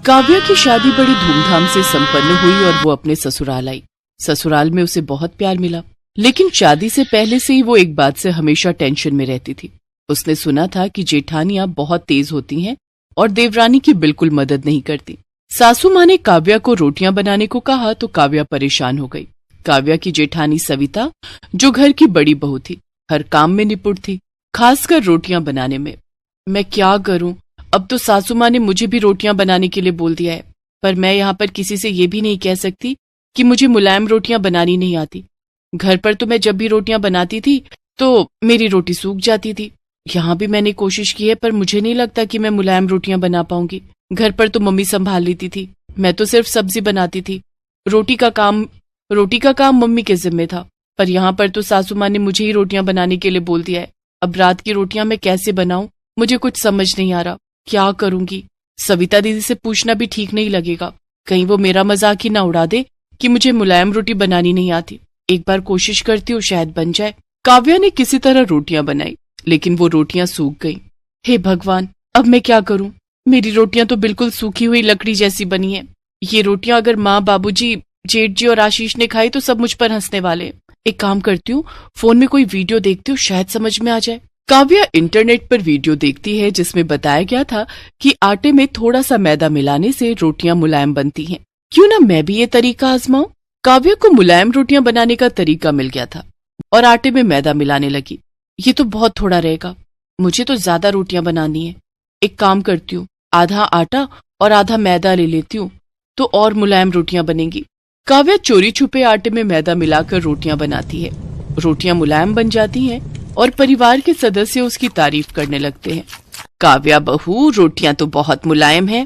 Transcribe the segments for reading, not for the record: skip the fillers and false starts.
काव्या की शादी बड़ी धूमधाम से संपन्न हुई और वो अपने ससुराल आई। ससुराल में उसे बहुत प्यार मिला, लेकिन शादी से पहले से ही वो एक बात से हमेशा टेंशन में रहती थी। उसने सुना था कि जेठानियां बहुत तेज होती हैं और देवरानी की बिल्कुल मदद नहीं करती। सासू माँ ने काव्या को रोटियां बनाने को कहा तो काव्या परेशान हो गई। काव्या की जेठानी सविता, जो घर की बड़ी बहू थी, हर काम में निपुण थी, खासकर रोटियां बनाने में। मैं क्या करूं, अब तो सासू माँ ने मुझे भी रोटियां बनाने के लिए बोल दिया है, पर मैं यहाँ पर किसी से ये भी नहीं कह सकती कि मुझे मुलायम रोटियां बनानी नहीं आती। घर पर तो मैं जब भी रोटियां बनाती थी तो मेरी रोटी सूख जाती थी। यहाँ भी मैंने कोशिश की है, पर मुझे नहीं लगता कि मैं मुलायम रोटियां बना पाऊंगी। घर पर तो मम्मी संभाल लेती थी, मैं तो सिर्फ सब्जी बनाती थी। रोटी का काम मम्मी के जिम्मे था, पर यहाँ पर तो सासू माँ ने मुझे ही रोटियां बनाने के लिए बोल दिया है। अब रात की रोटियां मैं कैसे बनाऊं, मुझे कुछ समझ नहीं आ रहा। क्या करूंगी? सविता दीदी से पूछना भी ठीक नहीं लगेगा, कहीं वो मेरा मजाक ही ना उड़ा दे कि मुझे मुलायम रोटी बनानी नहीं आती। एक बार कोशिश करती हूँ, शायद बन जाए। काव्या ने किसी तरह रोटियां बनाई, लेकिन वो रोटियां सूख गईं। हे भगवान, अब मैं क्या करूं? मेरी रोटियां तो बिल्कुल सूखी हुई लकड़ी जैसी बनी है। ये रोटियां अगर माँ, बाबूजी, जेठ जी और आशीष ने खाई तो सब मुझ पर हंसने वाले। एक काम करती हूँ, फोन में कोई वीडियो देखती हूँ, शायद समझ में आ जाए। काव्या इंटरनेट पर वीडियो देखती है जिसमें बताया गया था कि आटे में थोड़ा सा मैदा मिलाने से रोटियां मुलायम बनती हैं। क्यों ना मैं भी ये तरीका आजमाऊं? काव्या को मुलायम रोटियां बनाने का तरीका मिल गया था और आटे में मैदा मिलाने लगी। ये तो बहुत थोड़ा रहेगा, मुझे तो ज्यादा रोटियां बनानी है। एक काम करती हूँ, आधा आटा और आधा मैदा ले लेती हूँ तो और मुलायम रोटियां बनेंगी। काव्या चोरी छुपे आटे में मैदा मिलाकर रोटियां बनाती है। रोटियां मुलायम बन जाती हैं और परिवार के सदस्य उसकी तारीफ करने लगते हैं। काव्या बहू, रोटियां तो बहुत मुलायम हैं।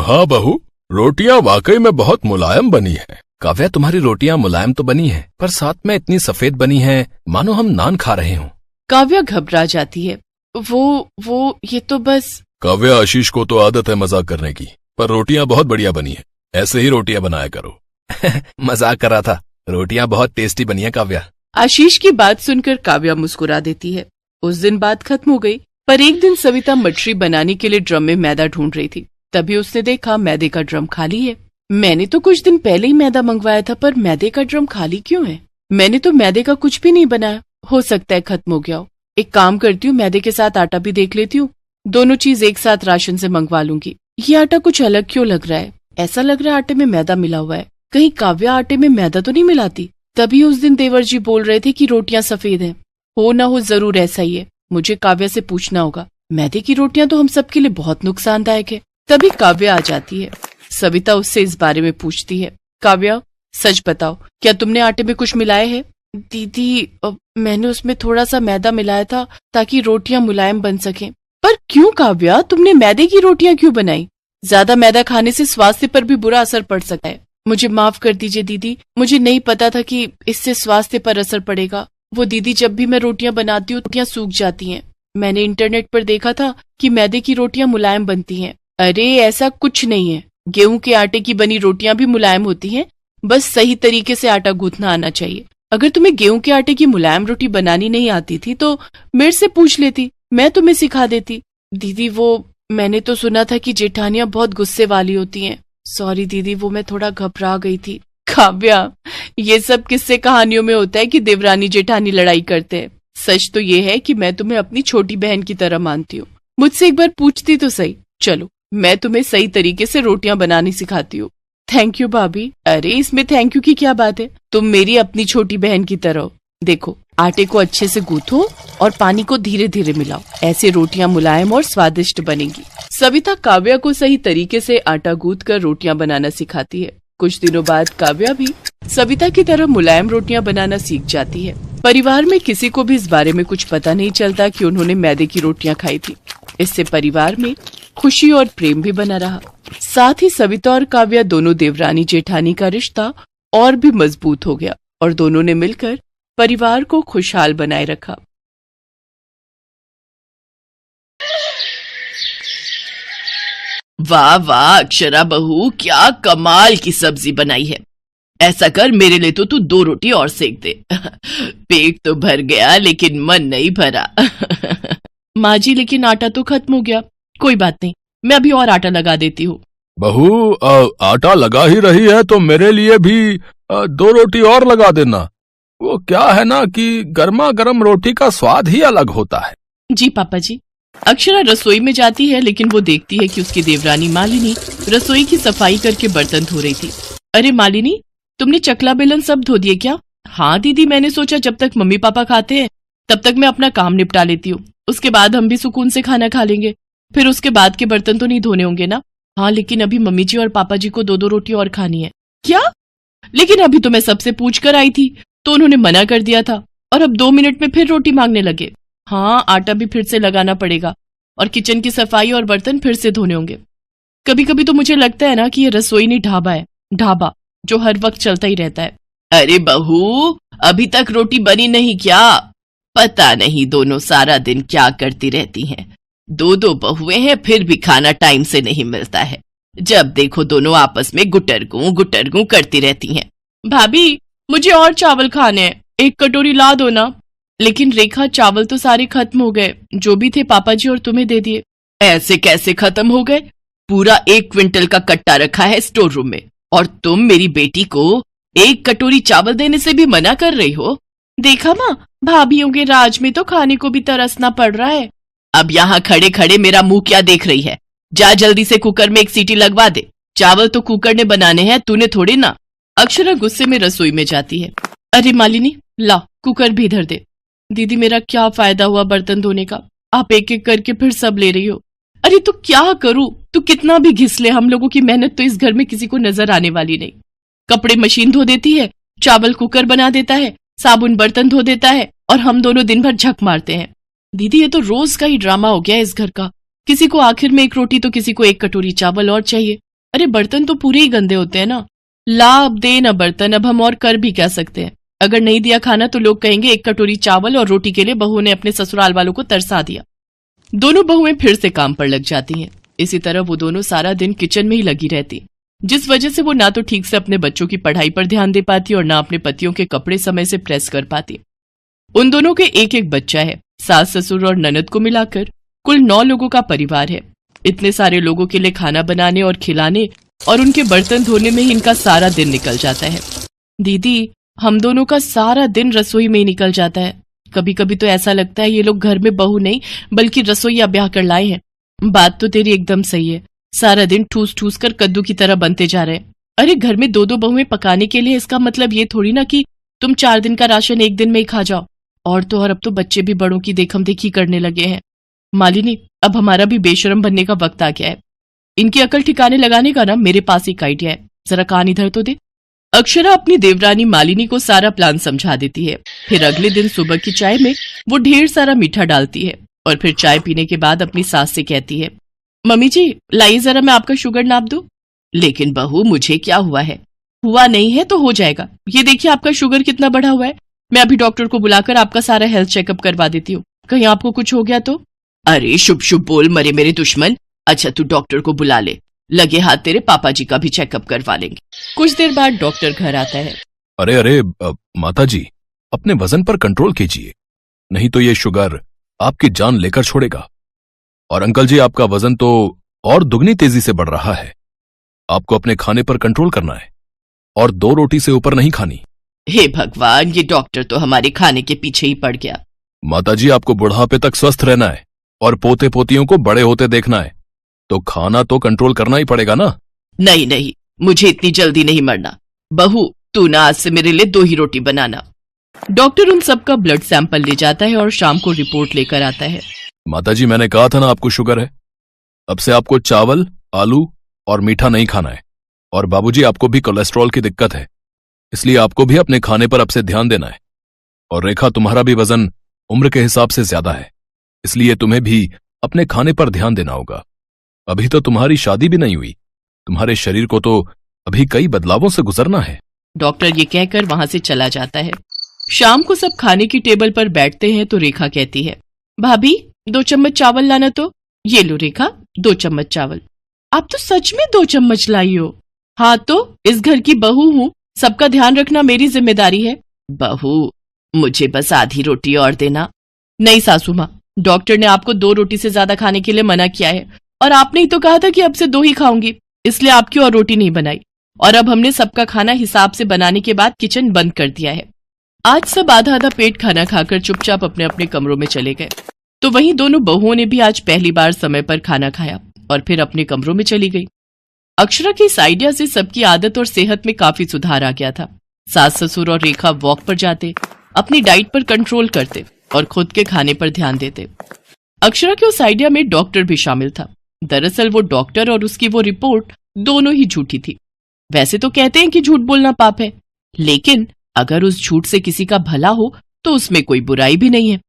हाँ बहू, रोटियां वाकई में बहुत मुलायम बनी है। काव्या, तुम्हारी रोटियां मुलायम तो बनी हैं, पर साथ में इतनी सफेद बनी हैं मानो हम नान खा रहे हों। काव्या घबरा जाती है। वो ये तो बस। काव्या, आशीष को तो आदत है मजाक करने की, पर रोटियां बहुत बढ़िया बनी है। ऐसे ही रोटियां बनाया करो। मजाक कर रहा था, रोटियां बहुत टेस्टी बनी है काव्या। आशीष की बात सुनकर काव्या मुस्कुरा देती है। उस दिन बात खत्म हो गई, पर एक दिन सविता मछली बनाने के लिए ड्रम में मैदा ढूंढ रही थी। तभी उसने देखा मैदे का ड्रम खाली है। मैंने तो कुछ दिन पहले ही मैदा मंगवाया था, पर मैदे का ड्रम खाली क्यों है? मैंने तो मैदे का कुछ भी नहीं बनाया, हो सकता है खत्म हो गया हो। एक काम करती हूँ, मैदे के साथ आटा भी देख लेती हूँ, दोनों चीज एक साथ राशन से मंगवा लूंगी। ये आटा कुछ अलग क्यों लग रहा है? ऐसा लग रहा है आटे में मैदा मिला हुआ है। कहीं काव्या आटे में मैदा तो नहीं मिलाती? तभी उस दिन देवर जी बोल रहे थे कि रोटियां सफेद हैं। हो ना हो जरूर ऐसा ही है। मुझे काव्या से पूछना होगा। मैदे की रोटियां तो हम सबके लिए बहुत नुकसानदायक है। तभी काव्या आ जाती है। सविता उससे इस बारे में पूछती है। काव्या, सच बताओ, क्या तुमने आटे में कुछ मिलाया है? दीदी, मैंने उसमें थोड़ा सा मैदा मिलाया था ताकि रोटियां मुलायम बन सकें। पर क्यों काव्या, तुमने मैदे की रोटियां क्यों बनाई? ज्यादा मैदा खाने से स्वास्थ्य पर भी बुरा असर पड़ सकता है। मुझे माफ कर दीजिए दीदी, मुझे नहीं पता था कि इससे स्वास्थ्य पर असर पड़ेगा। वो दीदी, जब भी मैं रोटियां बनाती हूँ रोटियां सूख जाती हैं। मैंने इंटरनेट पर देखा था कि मैदे की रोटियां मुलायम बनती हैं। अरे ऐसा कुछ नहीं है, गेहूं के आटे की बनी रोटियां भी मुलायम होती हैं, बस सही तरीके से आटा गूंथना आना चाहिए। अगर तुम्हें गेहूं के आटे की मुलायम रोटी बनानी नहीं आती थी तो मेरे से पूछ लेती, मैं तुम्हें सिखा देती। दीदी, वो मैंने तो सुना था कि जेठानियां बहुत गुस्से वाली होती हैं। सॉरी दीदी, वो मैं थोड़ा घबरा गई थी। काव्या, ये सब किस्से कहानियों में होता है कि देवरानी जेठानी लड़ाई करते हैं। सच तो ये है कि मैं तुम्हें अपनी छोटी बहन की तरह मानती हूँ। मुझसे एक बार पूछती तो सही। चलो, मैं तुम्हें सही तरीके से रोटियां बनानी सिखाती हूँ। थैंक यू भाभी। अरे इसमें थैंक यू की क्या बात है, तुम मेरी अपनी छोटी बहन की तरह हो। देखो, आटे को अच्छे से गूंथो और पानी को धीरे धीरे मिलाओ, ऐसे रोटियां मुलायम और स्वादिष्ट बनेंगी। सविता काव्या को सही तरीके से आटा गूंथ कर रोटियां बनाना सिखाती है। कुछ दिनों बाद काव्या भी सविता की तरह मुलायम रोटियां बनाना सीख जाती है। परिवार में किसी को भी इस बारे में कुछ पता नहीं चलता कि उन्होंने मैदे की रोटियां खाई थी। इससे परिवार में खुशी और प्रेम भी बना रहा। साथ ही सविता और काव्या दोनों देवरानी जेठानी का रिश्ता और भी मजबूत हो गया और दोनों ने मिलकर परिवार को खुशहाल बनाए रखा। वाह वाह अक्षरा बहू, क्या कमाल की सब्जी बनाई है। ऐसा कर, मेरे लिए तो तू 2 रोटी और सेक दे। पेट तो भर गया लेकिन मन नहीं भरा। माँ जी, लेकिन आटा तो खत्म हो गया। कोई बात नहीं, मैं अभी और आटा लगा देती हूँ। बहू, आटा लगा ही रही है तो मेरे लिए भी 2 रोटी और लगा देना। वो क्या है ना कि गर्मा गर्म रोटी का स्वाद ही अलग होता है। जी पापा जी। अक्षरा रसोई में जाती है, लेकिन वो देखती है कि उसकी देवरानी मालिनी रसोई की सफाई करके बर्तन धो रही थी। अरे मालिनी, तुमने चकला बेलन सब धो दिए क्या? हाँ दीदी, मैंने सोचा जब तक मम्मी पापा खाते हैं तब तक मैं अपना काम निपटा लेती हूँ, उसके बाद हम भी सुकून से खाना खा लेंगे, फिर उसके बाद के बर्तन तो नहीं धोने होंगे ना। हाँ लेकिन अभी मम्मी जी और पापा जी को 2-2 रोटी और खानी है। क्या? लेकिन अभी तो मैं सबसे पूछ कर आई थी तो उन्होंने मना कर दिया था, और अब 2 मिनट में फिर रोटी मांगने लगे। हाँ, आटा भी फिर से लगाना पड़ेगा और किचन की सफाई और बर्तन फिर से धोने होंगे। कभी कभी तो मुझे लगता है ना कि ये रसोई नहीं ढाबा है, ढाबा जो हर वक्त चलता ही रहता है। अरे बहू, अभी तक रोटी बनी नहीं क्या? पता नहीं दोनों सारा दिन क्या करती रहती हैं। 2-2 बहुएं हैं फिर भी खाना टाइम से नहीं मिलता है। जब देखो दोनों आपस में गुटरगू करती रहती हैं। भाभी, मुझे और चावल खाने हैं, 1 कटोरी ला दो ना। लेकिन रेखा, चावल तो सारे खत्म हो गए, जो भी थे पापा जी और तुम्हें दे दिए। ऐसे कैसे खत्म हो गए? पूरा 1 क्विंटल का कट्टा रखा है स्टोर रूम में, और तुम मेरी बेटी को 1 कटोरी चावल देने से भी मना कर रही हो। देखा माँ, भाभीयों के राज में तो खाने को भी तरसना पड़ रहा है। अब यहाँ खड़े खड़े मेरा मुंह क्या देख रही है? जा जल्दी से कुकर में 1 सीटी लगवा दे। चावल तो कुकर ने बनाने हैं, तूने थोड़ी ना। अक्षरा गुस्से में रसोई में जाती है। अरे मालिनी, ला कुकर भी इधर दे। दीदी, मेरा क्या फायदा हुआ बर्तन धोने का? आप एक एक करके फिर सब ले रही हो। अरे तो क्या करूं? तू कितना भी घिस ले, हम लोगों की मेहनत तो इस घर में किसी को नजर आने वाली नहीं। कपड़े मशीन धो देती है, चावल कुकर बना देता है, साबुन बर्तन धो देता है, और हम दोनों दिन भर झक मारते हैं। दीदी, ये तो रोज का ही ड्रामा हो गया है इस घर का। किसी को आखिर में 1 रोटी तो किसी को 1 कटोरी चावल और चाहिए। अरे बर्तन तो पूरे ही गंदे होते हैं ना। ला अब दे ना बर्तन, अब हम और कर भी क्या सकते हैं। अगर नहीं दिया खाना तो लोग कहेंगे 1 कटोरी चावल और रोटी के लिए बहू ने अपने ससुराल वालों को तरसा दिया। दोनों बहुएं फिर से काम पर लग जाती हैं। इसी तरह वो दोनों सारा दिन किचन में ही लगी रहती, जिस वजह से वो ना तो ठीक से अपने बच्चों की पढ़ाई पर ध्यान दे पाती और ना अपने पतियों के कपड़े समय से प्रेस कर पाती। उन दोनों के एक बच्चा है। सास ससुर और ननद को मिलाकर कुल 9 लोगों का परिवार है। इतने सारे लोगों के लिए खाना बनाने और खिलाने और उनके बर्तन धोने में ही इनका सारा दिन निकल जाता है। दीदी, हम दोनों का सारा दिन रसोई में ही निकल जाता है। कभी कभी तो ऐसा लगता है ये लोग घर में बहू नहीं बल्कि रसोईया ब्याह कर लाए हैं। बात तो तेरी एकदम सही है, सारा दिन ठूस ठूस कर कद्दू की तरह बनते जा रहे हैं। अरे घर में 2-2 बहुएं पकाने के लिए, इसका मतलब ये थोड़ी ना कि तुम 4 दिन का राशन 1 दिन में ही खा जाओ। और तो और अब तो बच्चे भी बड़ों की देखम देखी करने लगे हैं। मालिनी, अब हमारा भी बेशरम बनने का वक्त आ गया है। इनकी अकल ठिकाने लगाने का ना मेरे पास एक आइडिया है, जरा कान इधर तो दे। अक्षरा अपनी देवरानी मालिनी को सारा प्लान समझा देती है। फिर अगले दिन सुबह की चाय में वो ढेर सारा मीठा डालती है और फिर चाय पीने के बाद अपनी सास से कहती है, मम्मी जी लाइए जरा मैं आपका शुगर नाप दूं। लेकिन बहू, मुझे क्या हुआ है? हुआ नहीं है तो हो जाएगा। ये देखिए आपका शुगर कितना बढ़ा हुआ है। मैं अभी डॉक्टर को बुलाकर आपका सारा हेल्थ चेकअप करवा देती हूँ, कहीं आपको कुछ हो गया तो। अरे शुभ शुभ बोल मरे मेरे दुश्मन। अच्छा तू डॉक्टर को बुला ले, लगे हाथ तेरे पापा जी का भी चेकअप करवा लेंगे। कुछ देर बाद डॉक्टर घर आता है। अरे माता जी, अपने वजन पर कंट्रोल कीजिए, नहीं तो ये शुगर आपकी जान लेकर छोड़ेगा। और अंकल जी, आपका वजन तो और दुगनी तेजी से बढ़ रहा है। आपको अपने खाने पर कंट्रोल करना है और 2 रोटी से ऊपर नहीं खानी। हे भगवान, ये डॉक्टर तो हमारे खाने के पीछे ही पड़ गया। माता जी, आपको बुढ़ापे तक स्वस्थ रहना है और पोते पोतियों को बड़े होते देखना है, तो खाना तो कंट्रोल करना ही पड़ेगा ना। नहीं नहीं, मुझे इतनी जल्दी नहीं मरना। बहू, तू ना आज से मेरे लिए 2 ही रोटी बनाना। डॉक्टर उन सबका ब्लड सैंपल ले जाता है और शाम को रिपोर्ट लेकर आता है। माता जी, मैंने कहा था ना आपको शुगर है। अब से आपको चावल, आलू और मीठा नहीं खाना है। और बाबूजी, आपको भी कोलेस्ट्रॉल की दिक्कत है, इसलिए आपको भी अपने खाने पर अब से ध्यान देना है। और रेखा, तुम्हारा भी वजन उम्र के हिसाब से ज्यादा है, इसलिए तुम्हें भी अपने खाने पर ध्यान देना होगा। अभी तो तुम्हारी शादी भी नहीं हुई, तुम्हारे शरीर को तो अभी कई बदलावों से गुजरना है। डॉक्टर ये कहकर वहां से चला जाता है। शाम को सब खाने की टेबल पर बैठते हैं तो रेखा कहती है, भाभी 2 चम्मच चावल लाना तो। ये लो रेखा, 2 चम्मच चावल। आप तो सच में 2 चम्मच लाई हो। हाँ तो इस घर की बहू हूँ, सबका ध्यान रखना मेरी जिम्मेदारी है। बहू, मुझे बस आधी रोटी और देना। नहीं सासू माँ, डॉक्टर ने आपको 2 रोटी से ज्यादा खाने के लिए मना किया है और आपने ही तो कहा था कि अब से 2 ही खाऊंगी। इसलिए आपकी और रोटी नहीं बनाई, और अब हमने सबका खाना हिसाब से बनाने के बाद किचन बंद कर दिया है। आज सब आधा आधा पेट खाना खाकर चुपचाप अपने अपने कमरों में चले गए। तो वहीं दोनों बहुओं ने भी आज पहली बार समय पर खाना खाया और फिर अपने कमरों में चली गई। अक्षरा के इस आइडिया से सबकी आदत और सेहत में काफी सुधार आ गया था। सास ससुर और रेखा वॉक पर जाते, अपनी डाइट पर कंट्रोल करते और खुद के खाने पर ध्यान देते। अक्षरा के उस आइडिया में डॉक्टर भी शामिल था। दरअसल वो डॉक्टर और उसकी वो रिपोर्ट दोनों ही झूठी थी। वैसे तो कहते हैं कि झूठ बोलना पाप है, लेकिन अगर उस झूठ से किसी का भला हो तो उसमें कोई बुराई भी नहीं है।